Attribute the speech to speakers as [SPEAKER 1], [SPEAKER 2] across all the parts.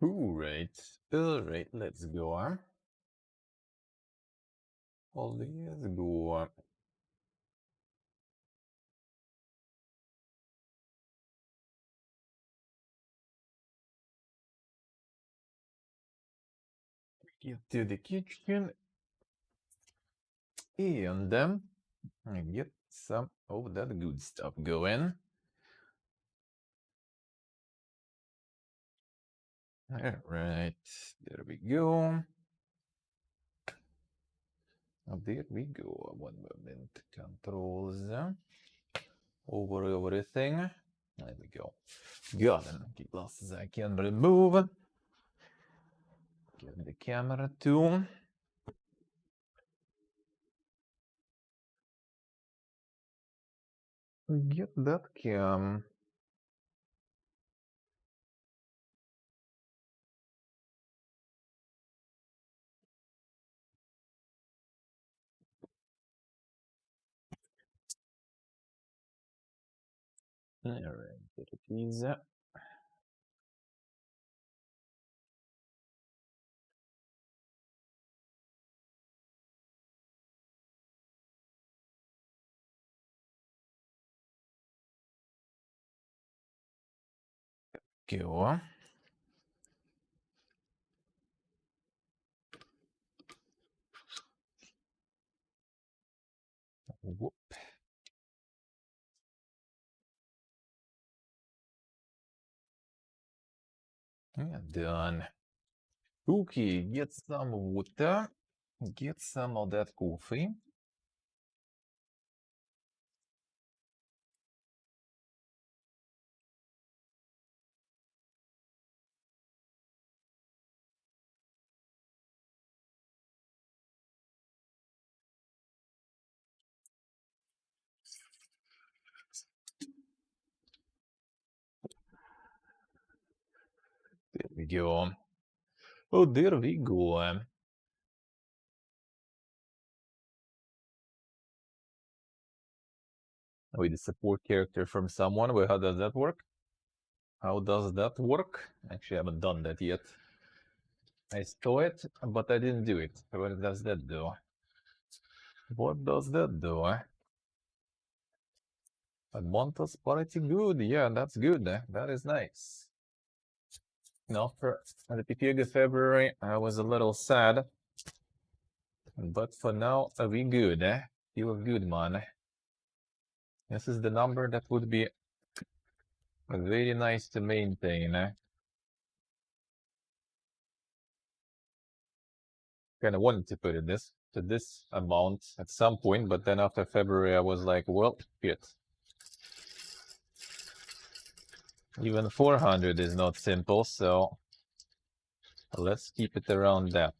[SPEAKER 1] Alright, let's go. Let's go. Get to the kitchen and get some of that good stuff going. Alright, there we go. There we go. One moment. Controls over everything. There we go. Got it. Glasses I can remove. Get the camera too. Get that cam. Alright, there it is. Go. Whoop. And done. Okay, get some water. Get some of that coffee. There we go. Oh, there we go. With the support character from someone. Well, how does that work? How does that work? Actually, I haven't done that yet. I saw it, but I didn't do it. What does that do? What does that do? Monta's pretty good. Yeah, that's good. That is nice. Now, for the beginning of February, I was a little sad. But for now, we good. You are good, man. This is the number that would be very nice to maintain. Kind of wanted to put it to this amount at some point, but then after February, I was like, well, shit. Even 400 is not simple, so let's keep it around that.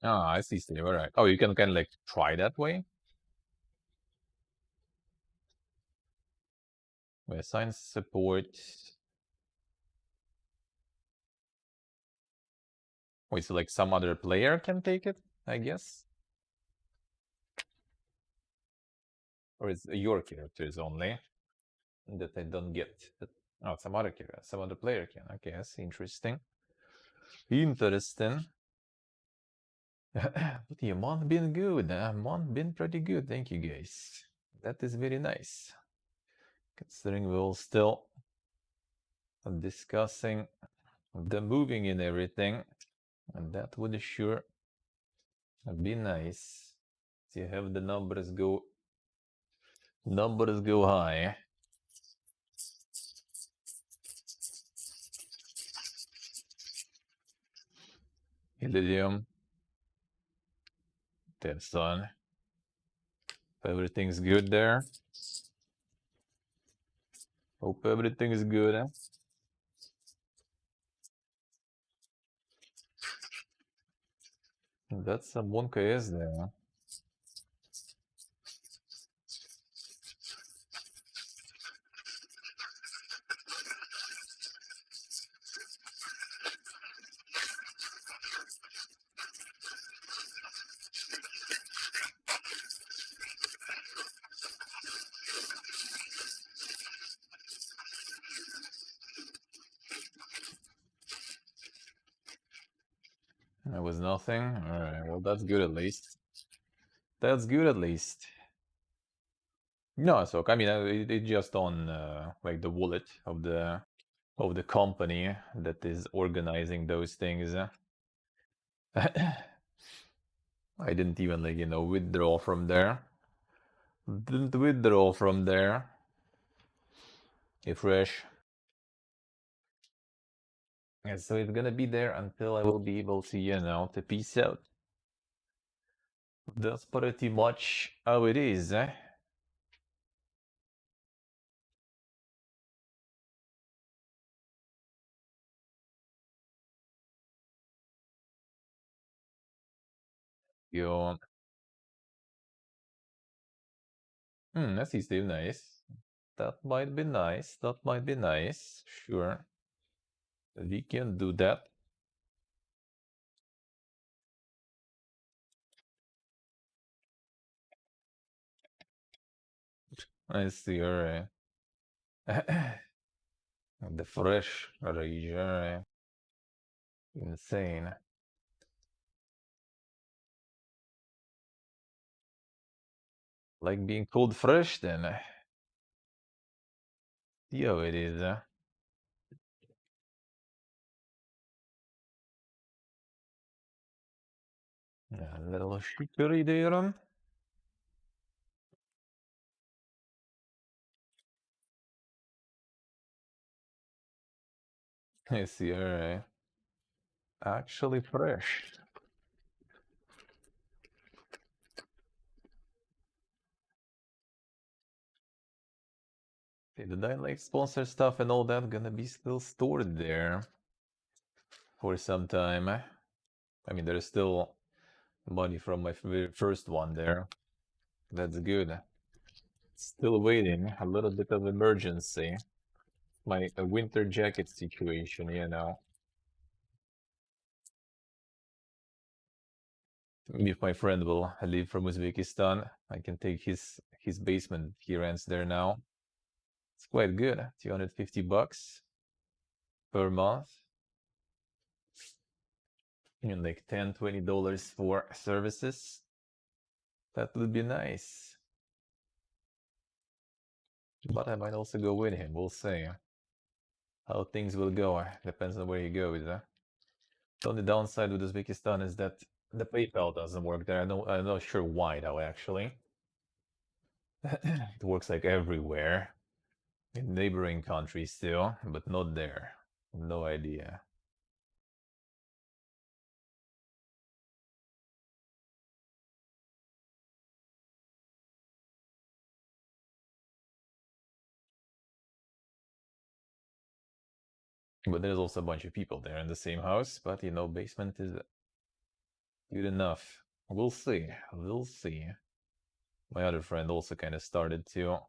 [SPEAKER 1] Ah, I see, Steve. All right. Oh, you can kind of like try that way? We assign support. Wait, so like some other player can take it, I guess? Or is your characters only that I don't get? Oh, some other character, some other player can. Okay, that's interesting. Interesting. But the month been good. Month been pretty good. Thank you, guys. That is very nice. Considering we're all still discussing the moving and everything, and that would sure be nice to have the numbers go high. Iridium. That's done. If everything's good there. Hope everything is good. That's some 1KS there. It was nothing? Alright, well that's good at least. That's good at least. No, so I mean, it just on like the wallet of the company that is organizing those things. I didn't even like withdraw from there. Didn't withdraw from there. Refresh. And so it's gonna be there until I will be able to to peace out. That's pretty much how it is, eh? Yo. That's still nice. That might be nice. That might be nice. Sure. We can do that. I see, alright. The fresh rage, alright. Insane. Like being called fresh then. Yo, it is, A little chicory there. I see, alright. Actually fresh. Did I like sponsor stuff and all that gonna be still stored there for some time? I mean, there's still money from my first one there. That's good. Still waiting. A little bit of emergency. My winter jacket situation. If my friend will leave from Uzbekistan, I can take his basement. He rents there now. It's quite good. 250 bucks per month. And like $10-20 for services. That would be nice. But I might also go with him. We'll see how things will go. Depends on where he goes. The only downside with Uzbekistan is that the PayPal doesn't work there. I'm not sure why though, actually. It works like everywhere. In neighboring countries too, but not there. No idea. But there's also a bunch of people there in the same house, but basement is good enough. We'll see. We'll see. My other friend also kind of started to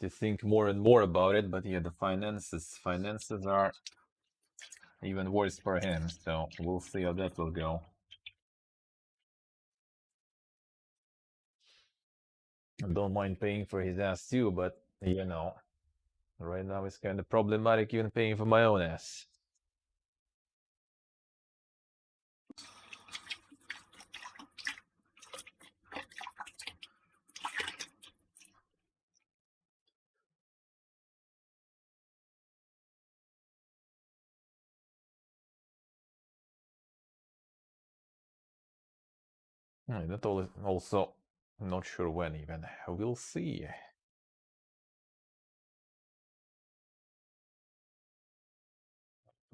[SPEAKER 1] think more and more about it, but yeah, the finances are even worse for him, so we'll see how that will go. I don't mind paying for his ass too, but right now it's kind of problematic even paying for my own ass. That also not sure when even. We'll see.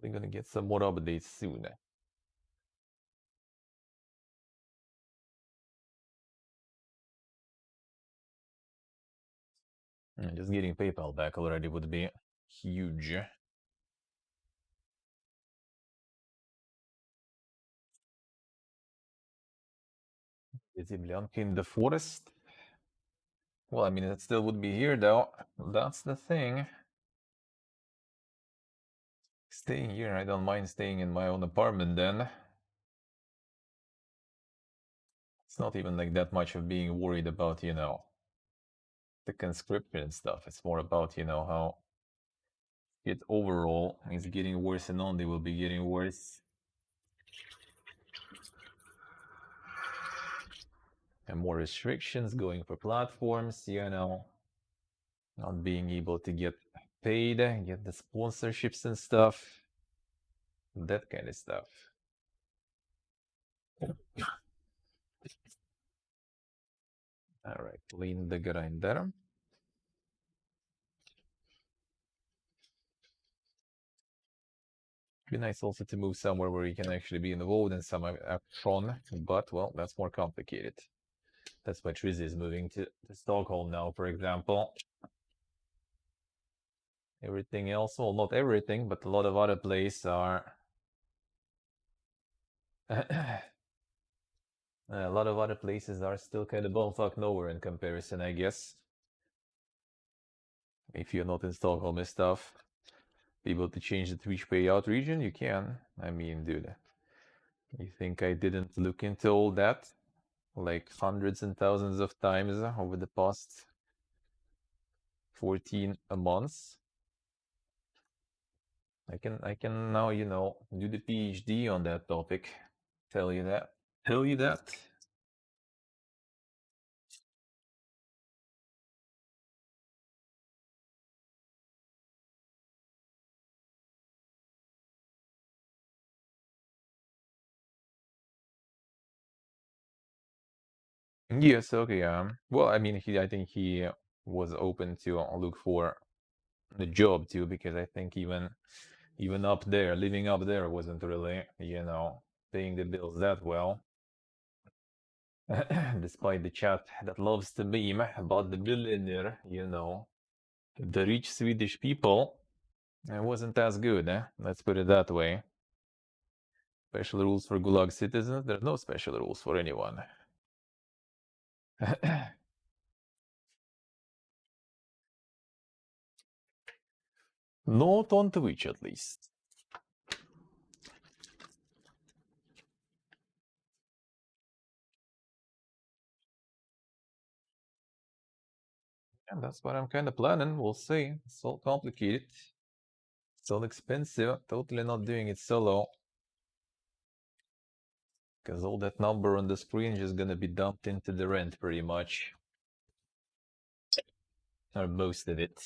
[SPEAKER 1] We're gonna get some more updates soon. Just getting PayPal back already would be huge. Is Bianca in the forest? Well, I mean, it still would be here though. That's the thing. Staying here, I don't mind staying in my own apartment then. It's not even like that much of being worried about, the conscription and stuff. It's more about, how it overall is getting worse and only will be getting worse. and more restrictions going for platforms, you know, not being able to get paid, get the sponsorships and stuff, that kind of stuff. All right, clean the grinder. Be nice also to move somewhere where you can actually be involved in some action, but well, that's more complicated. That's why Trizzy is moving to Stockholm now, for example. Everything else, well, not everything, but a lot of other places are. A lot of other places are still kind of bumfuck nowhere in comparison, I guess. If you're not in Stockholm and stuff, be able to change the Twitch payout region, you can. I mean, dude, you think I didn't look into all that? Like hundreds and thousands of times over the past 14 a month. I can now, you know, do the PhD on that topic. Tell you that. Tell you that. Yes, okay. Well, I mean, I think he was open to look for the job too, because I think even up there, living up there wasn't really, you know, paying the bills that well. Despite the chat that loves to meme about the billionaire, you know, the rich Swedish people, it wasn't as good, eh? Let's put it that way. Special rules for Gulag citizens? There's no special rules for anyone. Not on Twitch, at least. And that's what I'm kind of planning. We'll see. It's all complicated. It's all expensive. Totally not doing it solo. Because all that number on the screen is just gonna be dumped into the rent pretty much. Or most of it.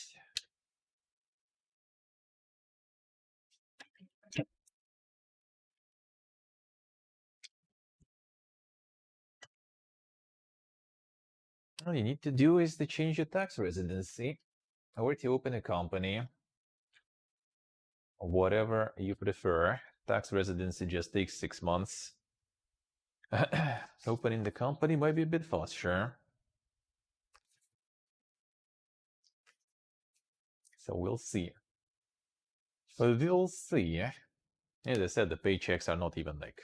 [SPEAKER 1] All you need to do is to change your tax residency or to open a company. Whatever you prefer. Tax residency just takes 6 months. Opening the company might be a bit faster. So we'll see. We'll see. As I said, the paychecks are not even like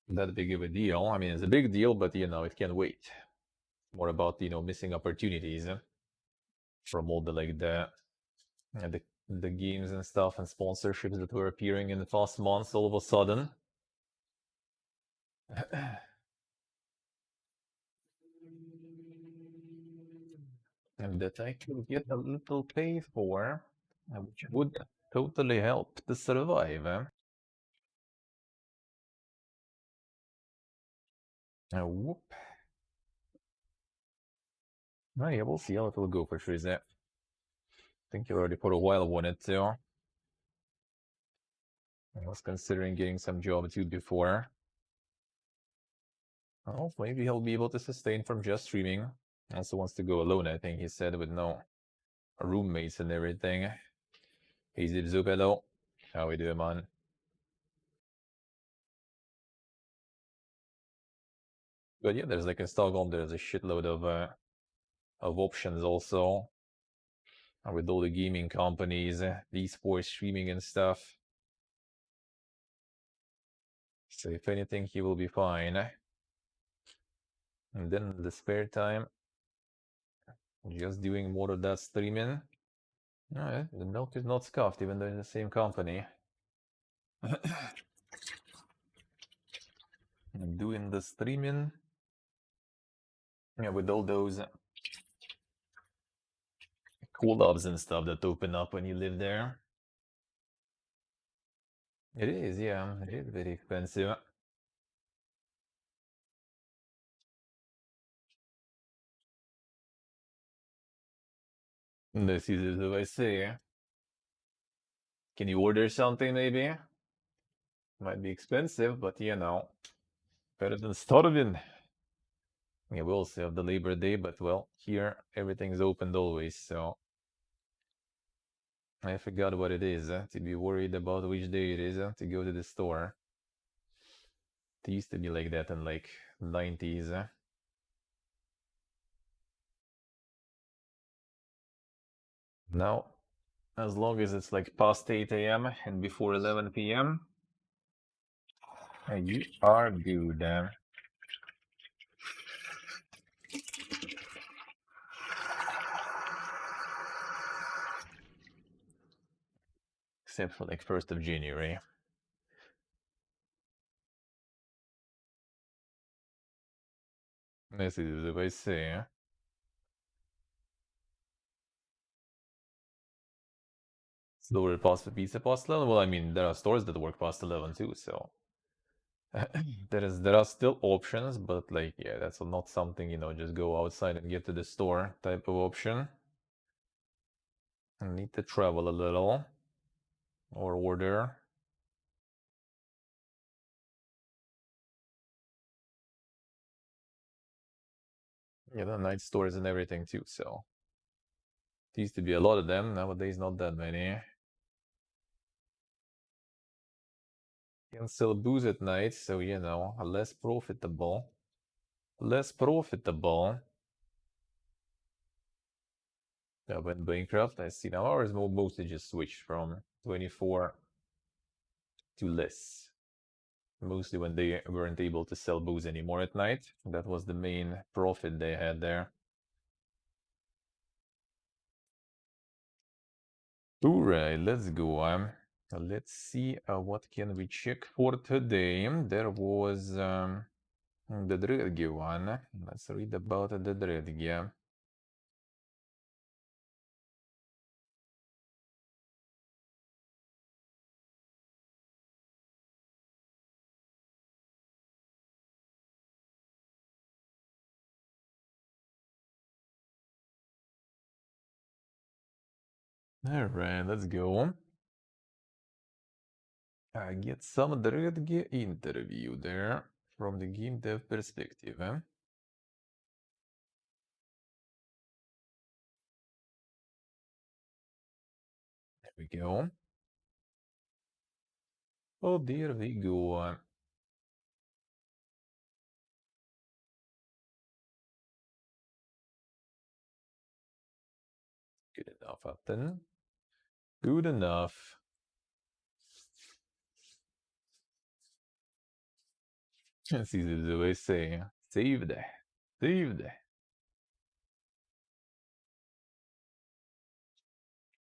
[SPEAKER 1] that big of a deal. I mean, it's a big deal, but you know, it can wait. More about, you know, missing opportunities from all the like the games and stuff and sponsorships that were appearing in the past months all of a sudden. And that I could get a little pay for, which would totally help to survive. Whoop. Oh, yeah, we'll see how it will go for sure. I think you already for a while wanted to. I was considering getting some job too before. Oh, maybe he'll be able to sustain from just streaming. Also wants to go alone, I think he said, with no roommates and everything. Hey Zip hello. How we doing, man? But yeah, there's like in Stockholm, there's a shitload of options also. With all the gaming companies, esports streaming and stuff. So if anything, he will be fine. And then the spare time, just doing more of that streaming. Alright, the milk is not scuffed, even though in the same company. Doing the streaming. Yeah, with all those cool-ups and stuff that open up when you live there. It is, yeah, it is very expensive. This is what I say. Can you order something maybe? Might be expensive, but you know, better than starving. Yeah, we'll see of the Labor Day, but well, here everything's opened always, so I forgot what it is, to be worried about which day it is, to go to the store. It used to be like that in like 90s. Now, as long as it's like past 8 a.m. and before 11 p.m., you are good. Except for like 1st of January. This is what I say. Slower past pizza past 11. Well, I mean, there are stores that work past 11 too, so there are still options, but like yeah, that's not something, just go outside and get to the store type of option. I need to travel a little or order. Yeah, the night stores and everything too, so there used to be a lot of them, nowadays not that many. Can sell booze at night, so less profitable. Less profitable. Yeah, when bankrupt, I see now ours mostly just switched from 24 to less. Mostly when they weren't able to sell booze anymore at night. That was the main profit they had there. Alright, let's go. Let's see what can we check for today. There was the Dredge one. Let's read about the Dredge. Alright, let's go. Get some Dredge interview there from the game dev perspective. There we go. Oh, there we go. Good enough, Upton. Good enough. This is the way I say. Saved. Saved.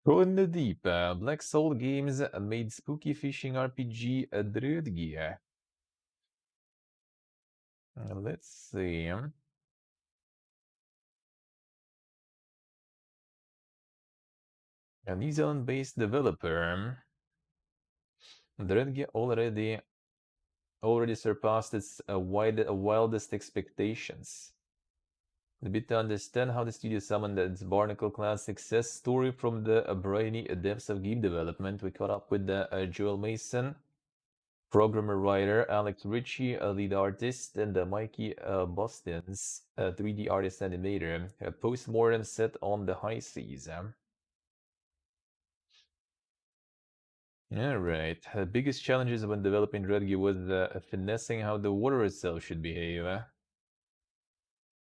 [SPEAKER 1] Go in the deep. Black Soul Games made spooky fishing RPG a Drödge. Let's see. A New Zealand-based developer. Drödge already surpassed its wildest expectations. A bit to understand how the studio summoned its Barnacle-class success story from the briny depths of game development, we caught up with Joel Mason, programmer-writer Alex Ritchie, a lead artist, and Mikey Boston's 3D artist animator. A post-mortem set on the high seas. Alright, the biggest challenges when developing Redgi was finessing how the water itself should behave.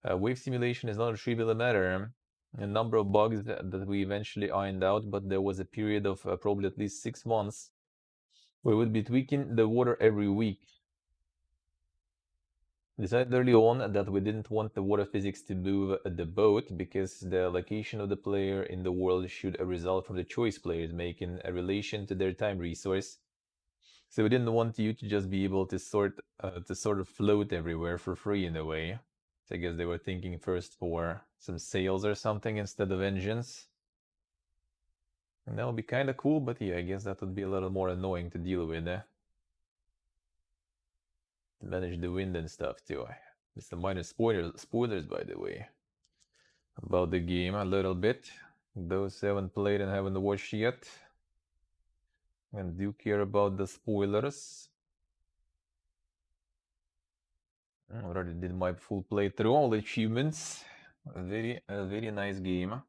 [SPEAKER 1] Wave simulation is not a trivial matter. A number of bugs that we eventually ironed out, but there was a period of probably at least 6 months we would be tweaking the water every week. Decided early on that we didn't want the water physics to move the boat because the location of the player in the world should result from the choice players making a relation to their time resource. So we didn't want you to just be able to sort of float everywhere for free in a way. So I guess they were thinking first for some sails or something instead of engines. And that would be kind of cool, but yeah, I guess that would be a little more annoying to deal with. To manage the wind and stuff too. Just some minor spoilers by the way. About the game a little bit. Those who haven't played and haven't watched yet and do care about the spoilers. I already did my full playthrough, all achievements. A very nice game.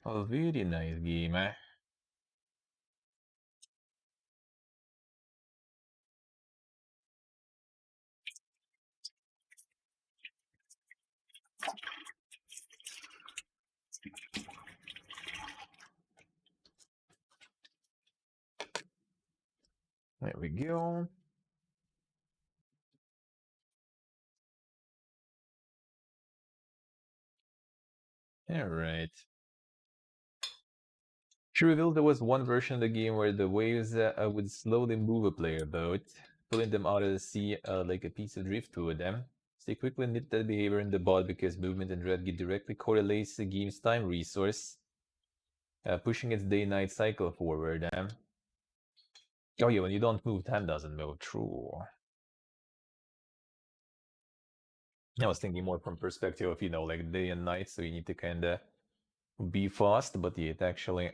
[SPEAKER 1] A very nice game, eh? There we go. Alright. She revealed there was one version of the game where the waves would slowly move a player boat, pulling them out of the sea like a piece of driftwood. So they quickly nip that behavior in the bud because movement and drag directly correlates the game's time resource, pushing its day-night cycle forward. Oh yeah, when you don't move, time doesn't move. True. I was thinking more from perspective of, like day and night, so you need to kind of be fast, but yeah, it actually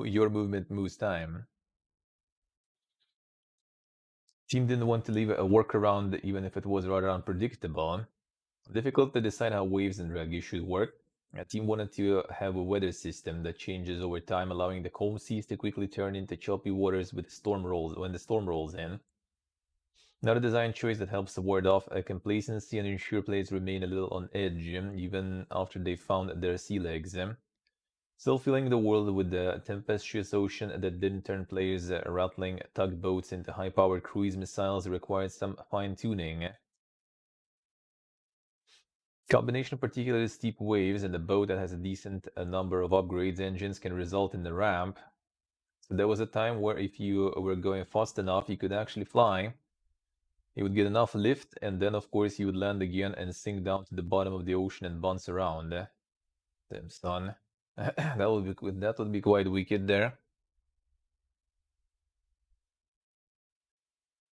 [SPEAKER 1] your movement moves time. Team didn't want to leave a workaround even if it was rather unpredictable. Difficult to decide how waves and draggy should work. A team wanted to have a weather system that changes over time, allowing the calm seas to quickly turn into choppy waters with storm rolls when the storm rolls in. Another design choice that helps ward off a complacency and ensure players remain a little on edge even after they found their sea legs. Still filling the world with the tempestuous ocean that didn't turn players rattling tugboats into high-powered cruise missiles required some fine-tuning. Combination of particularly steep waves and a boat that has a decent number of upgrades engines can result in the ramp. So there was a time where if you were going fast enough, you could actually fly. You would get enough lift, and then of course you would land again and sink down to the bottom of the ocean and bounce around. Damn son. That would be quite wicked there.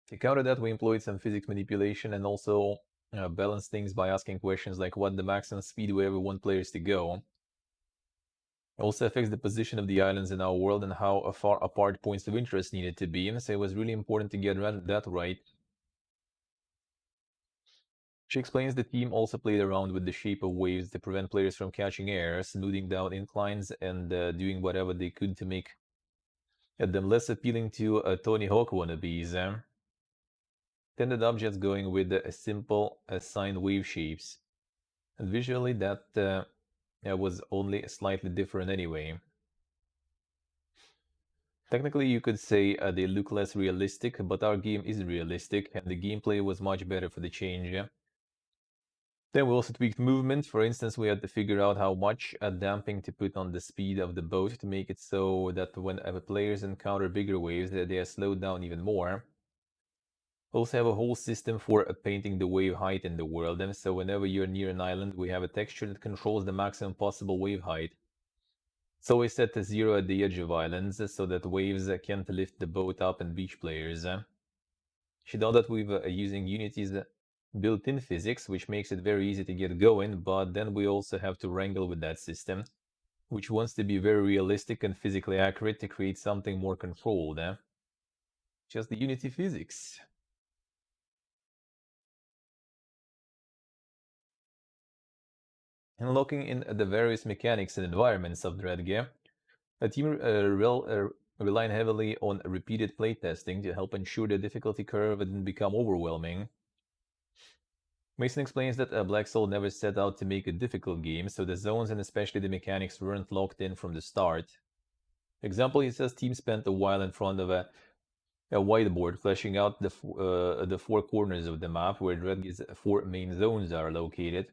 [SPEAKER 1] To counter that, we employed some physics manipulation and also balanced things by asking questions like what the maximum speed we ever want players to go. Also affects the position of the islands in our world and how far apart points of interest needed to be, so it was really important to get that right. She explains the team also played around with the shape of waves to prevent players from catching air, smoothing down inclines, and doing whatever they could to make them less appealing to Tony Hawk wannabes. Ended up just going with a simple assigned wave shapes. And visually that was only slightly different anyway. Technically, you could say they look less realistic, but our game is realistic, and the gameplay was much better for the change. Then we also tweaked movement. For instance, we had to figure out how much damping to put on the speed of the boat to make it so that when players encounter bigger waves, they are slowed down even more. Also have a whole system for painting the wave height in the world, and so whenever you're near an island, we have a texture that controls the maximum possible wave height. It's always set to 0 at the edge of islands, so that waves can't lift the boat up and beach players. She done that with using Unity's built-in physics, which makes it very easy to get going, but then we also have to wrangle with that system, which wants to be very realistic and physically accurate to create something more controlled. Just the Unity physics. And looking in the various mechanics and environments of Dreadgear, the team relied heavily on repeated playtesting to help ensure the difficulty curve didn't become overwhelming. Mason explains that Black Soul never set out to make a difficult game, so the zones and especially the mechanics weren't locked in from the start. Example, he says team spent a while in front of a whiteboard fleshing out the four corners of the map where Dreadgear's four main zones are located,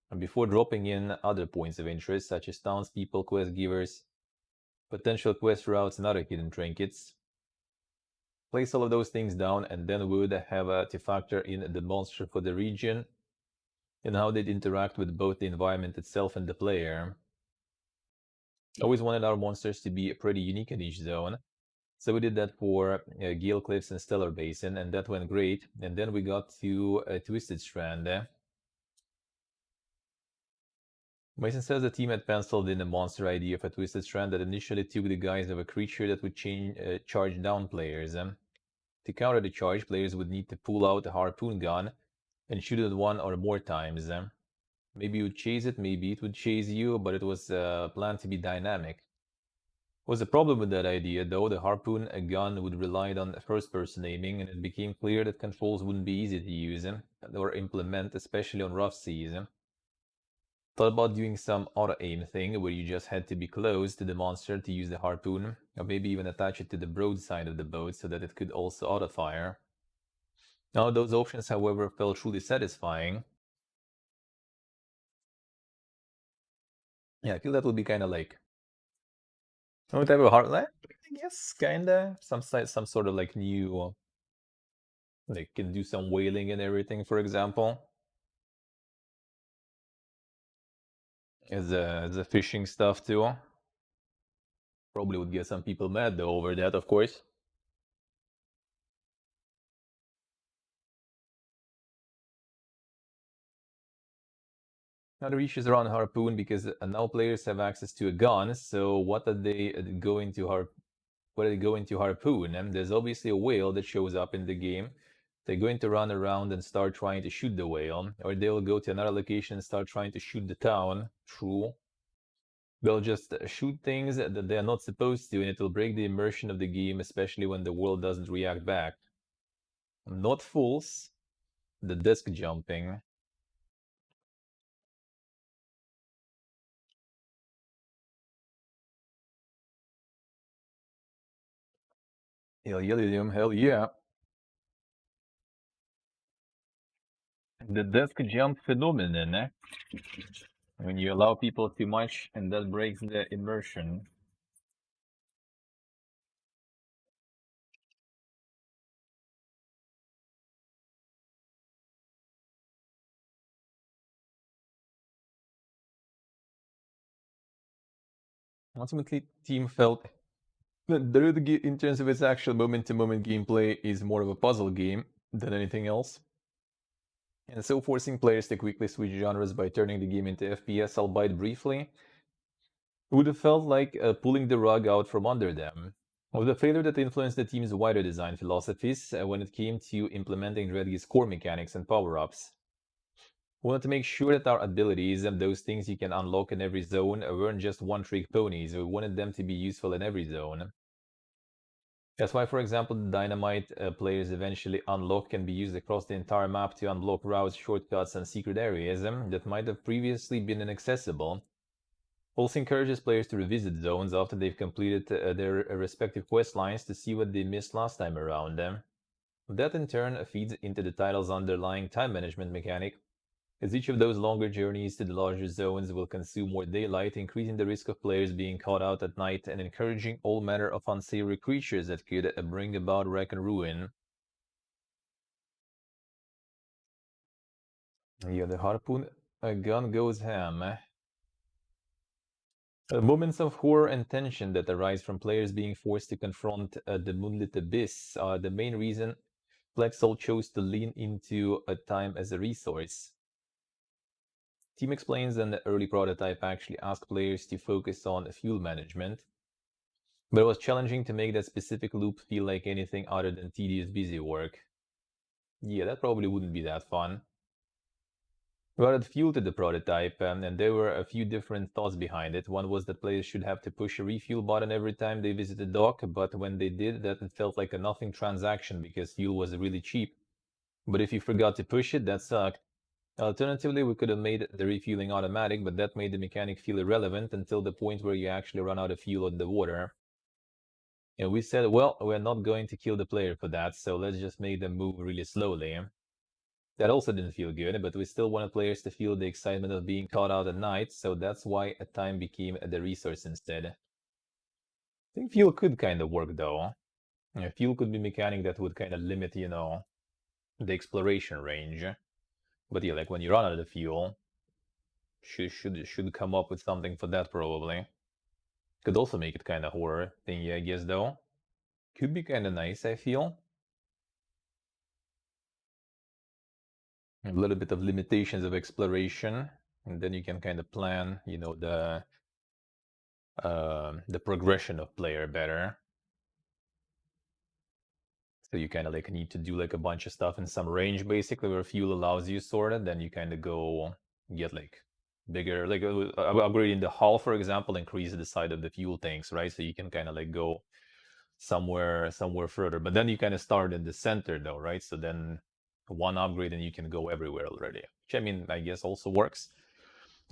[SPEAKER 1] and before dropping in other points of interest such as townspeople, quest givers, potential quest routes, and other hidden trinkets. Place all of those things down, and then we would have to factor in the monster for the region and how they'd interact with both the environment itself and the player. Always wanted our monsters to be pretty unique in each zone, So we did that for Gale Cliffs and Stellar Basin, and that went great. And then we got to Twisted Strand. Mason says the team had penciled in a monster idea for Twisted Strand that initially took the guise of a creature that would charge down players. To counter the charge, players would need to pull out a harpoon gun and shoot it one or more times. Maybe you would chase it, maybe it would chase you, but it was planned to be dynamic. Was a problem with that idea, though. The harpoon gun would rely on first-person aiming, and it became clear that controls wouldn't be easy to use or implement, especially on rough seas. Thought about doing some auto-aim thing, where you just had to be close to the monster to use the harpoon, or maybe even attach it to the broadside of the boat so that it could also auto-fire. None of those options, however, felt truly satisfying. Yeah, I feel that would be kind of like some type of heartland, I guess, kinda. Some sort of like new, like can do some whaling and everything, for example. As a fishing stuff too. Probably would get some people mad though over that, of course. Now the issues around harpoon because now players have access to a gun. So what are they going to What are they going to harpoon? And there's obviously a whale that shows up in the game. They're going to run around and start trying to shoot the whale, or they'll go to another location and start trying to shoot the town. True. They'll just shoot things that they're not supposed to, and it'll break the immersion of the game, especially when the world doesn't react back. Not fools. The disc jumping. Hell yeah. The disc jump phenomenon, eh? When you allow people too much and that breaks the immersion. Ultimately, team felt that in terms of its actual moment-to-moment gameplay, is more of a puzzle game than anything else. And so forcing players to quickly switch genres by turning the game into FPS, albeit briefly, would have felt like pulling the rug out from under them. With a failure that influenced the team's wider design philosophies when it came to implementing Redge's core mechanics and power-ups. We wanted to make sure that our abilities and those things you can unlock in every zone weren't just one-trick ponies. We wanted them to be useful in every zone. That's why, for example, the dynamite players eventually unlock can be used across the entire map to unlock routes, shortcuts, and secret areas that might have previously been inaccessible. Also encourages players to revisit zones after they've completed their respective quest lines to see what they missed last time around. That in turn feeds into the title's underlying time management mechanic, as each of those longer journeys to the larger zones will consume more daylight, increasing the risk of players being caught out at night and encouraging all manner of unsavory creatures that could bring about wreck and ruin. Yeah, the harpoon gun goes ham. Moments of horror and tension that arise from players being forced to confront the moonlit abyss are the main reason Plexel chose to lean into a time as a resource. Team explains that the early prototype actually asked players to focus on fuel management, but it was challenging to make that specific loop feel like anything other than tedious busy work. Yeah, that probably wouldn't be that fun. We added fuel to the prototype, and there were a few different thoughts behind it. One was that players should have to push a refuel button every time they visit the dock, but when they did that, it felt like a nothing transaction because fuel was really cheap. But if you forgot to push it, that sucked. Alternatively, we could have made the refueling automatic, but that made the mechanic feel irrelevant until the point where you actually run out of fuel in the water. And we said, well, we're not going to kill the player for that, so let's just make them move really slowly. That also didn't feel good, but we still wanted players to feel the excitement of being caught out at night, so that's why a time became the resource instead. I think fuel could kind of work though. Fuel could be a mechanic that would kind of limit, the exploration range. But yeah, like when you run out of fuel, should come up with something for that probably. Could also make it kind of horror thingy, I guess, though. could be kind of nice, I feel. A little bit of limitations of exploration, and then you can kind of plan, you know, the progression of player better. So you kind of like need to do like a bunch of stuff in some range, basically, where fuel allows you sort of. Then you kind of go get like bigger, like upgrading the hull, for example, increase the size of the fuel tanks, right? So you can kind of like go somewhere further. But then you kind of start in the center, though, right? So then one upgrade and you can go everywhere already. Which I mean, I guess also works.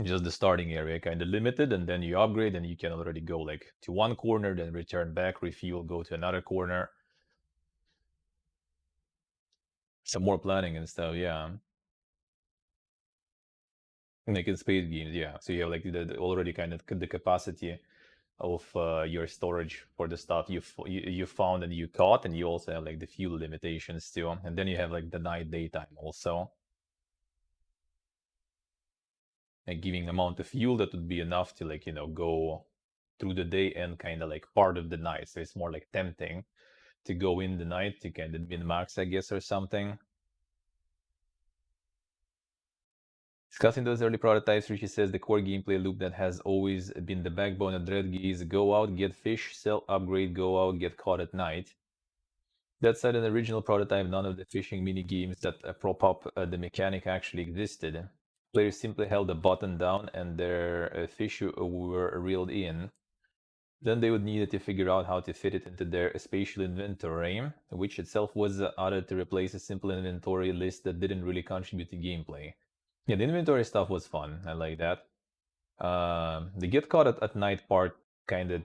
[SPEAKER 1] Just the starting area kind of limited, and then you upgrade and you can already go like to one corner, then return back, refuel, go to another corner. Some more planning and stuff, yeah. Like in space games, yeah. So you have like the already kind of the capacity of your storage for the stuff you found and you caught, and you also have like the fuel limitations too. And then you have like the night daytime also. Like giving amount of fuel that would be enough to like, you know, go through the day and kind of like part of the night. So it's more like tempting to go in the night to kind of min-max, I guess, or something. Discussing those early prototypes, Richie says the core gameplay loop that has always been the backbone of Dreadgeese: go out, get fish, sell, upgrade, go out, get caught at night. That said, in the original prototype, none of the fishing mini-games that prop up the mechanic actually existed. Players simply held a button down and their fish were reeled in. Then they would need to figure out how to fit it into their spatial inventory, which itself was added to replace a simple inventory list that didn't really contribute to gameplay. Yeah, the inventory stuff was fun. I like that. The get caught at night part kind of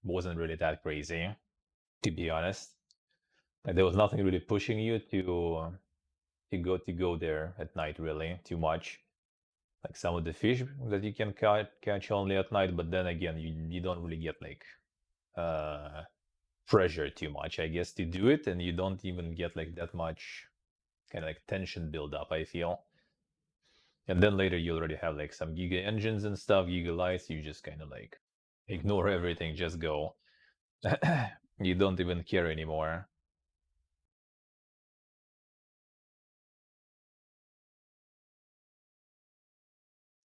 [SPEAKER 1] wasn't really that crazy, to be honest. Like, there was nothing really pushing you to go there at night, really, too much. Like some of the fish that you can catch only at night, but then again, you don't really get like uh pressure too much, I guess, to do it, and you don't even get like that much kind of like tension build up, I feel. And then later you already have like some Giga engines and stuff, Giga lights, you just kind of like ignore everything, just go. You don't even care anymore.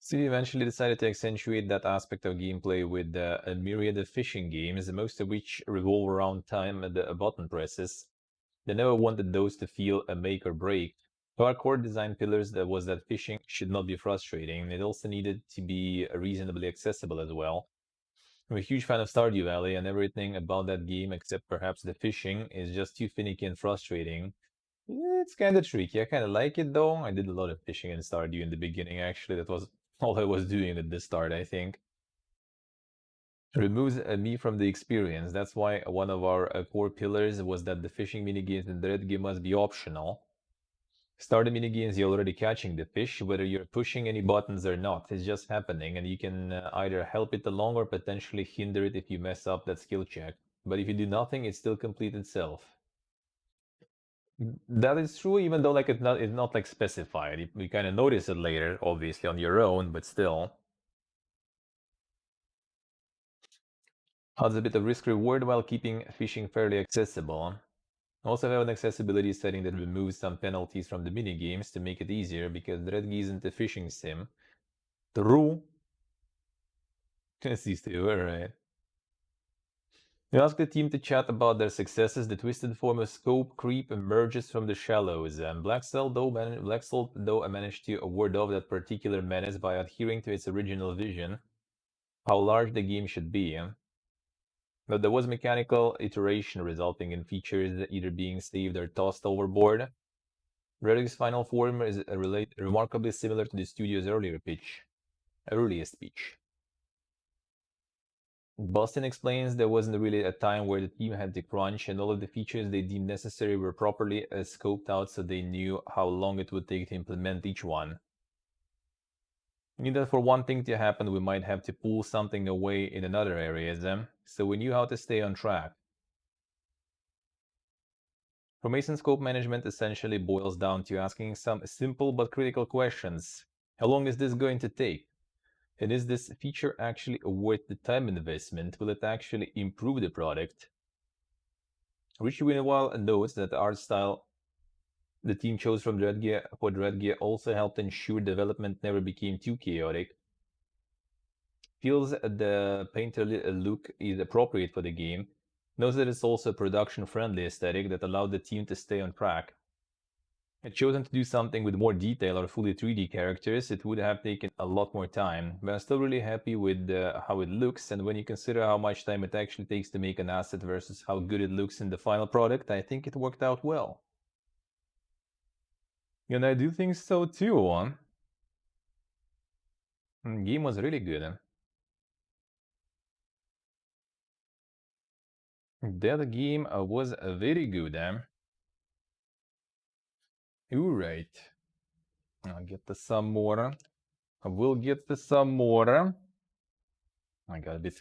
[SPEAKER 1] So we eventually decided to accentuate that aspect of gameplay with a myriad of fishing games, most of which revolve around time and the button presses. They never wanted those to feel a make or break. So our core design pillars that was that fishing should not be frustrating. It also needed to be reasonably accessible as well. I'm a huge fan of Stardew Valley, and everything about that game, except perhaps the fishing, is just too finicky and frustrating. It's kind of tricky. I kind of like it though. I did a lot of fishing in Stardew in the beginning, actually. That was all I was doing at the start, I think. Removes me from the experience. That's why one of our core pillars was that the fishing minigames in Dread game must be optional. Start the minigames, you're already catching the fish, whether you're pushing any buttons or not. It's just happening, and you can either help it along or potentially hinder it if you mess up that skill check. But if you do nothing, it still completes itself. That is true, even though like it's not like specified. You kind of notice it later, obviously on your own, but still. Adds a bit of risk reward while keeping fishing fairly accessible. Also have an accessibility setting that removes some penalties from the minigames to make it easier, because Dreadgeese isn't a fishing sim. True. These two, alright. You ask the team to chat about their successes. The twisted form of scope creep emerges from the shallows, and Blackcell though managed to ward off that particular menace by adhering to its original vision, how large the game should be. But there was mechanical iteration resulting in features either being saved or tossed overboard. Relic's final form is remarkably similar to the studio's earliest pitch. Boston explains there wasn't really a time where the team had to crunch, and all of the features they deemed necessary were properly scoped out, so they knew how long it would take to implement each one. We knew that for one thing to happen, we might have to pull something away in another areas, so we knew how to stay on track. Formation scope management essentially boils down to asking some simple but critical questions. How long is this going to take? And is this feature actually worth the time investment? Will it actually improve the product? Richie Winnewall notes that the art style the team chose from for Dreadgear also helped ensure development never became too chaotic. Feels the painter look is appropriate for the game. Knows that it's also a production-friendly aesthetic that allowed the team to stay on track. Had chosen to do something with more detail or fully 3D characters, it would have taken a lot more time, but I'm still really happy with how it looks, and when you consider how much time it actually takes to make an asset versus how good it looks in the final product, I think it worked out well. And I do think so too. Game was really good. That game was very good. Alright. I'll get to some more. I will get to some more. I got a bit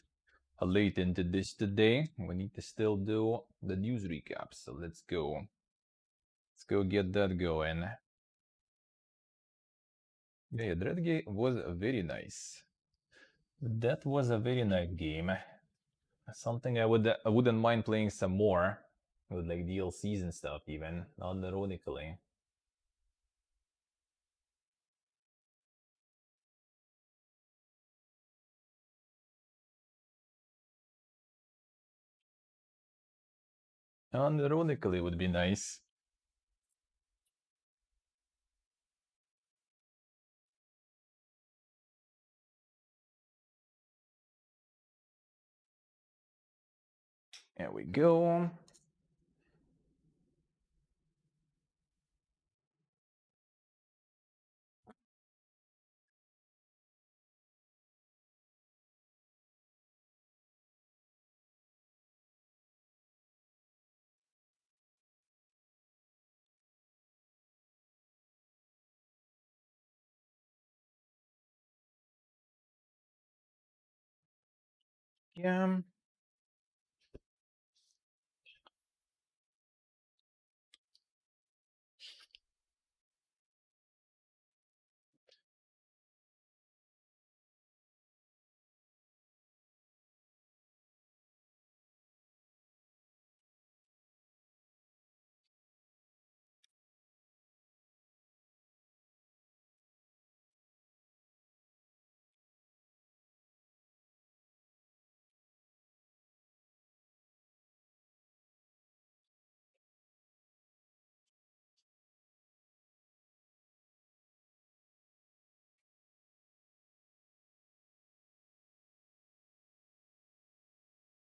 [SPEAKER 1] late into this today. We need to still do the news recap, so let's go. Let's go get that going. Yeah, that game was very nice. That was a very nice game. Something I wouldn't mind playing some more with like DLCs and stuff even, not ironically. Unironically would be nice. There we go. Yeah.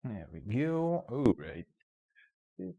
[SPEAKER 1] There we go. All right.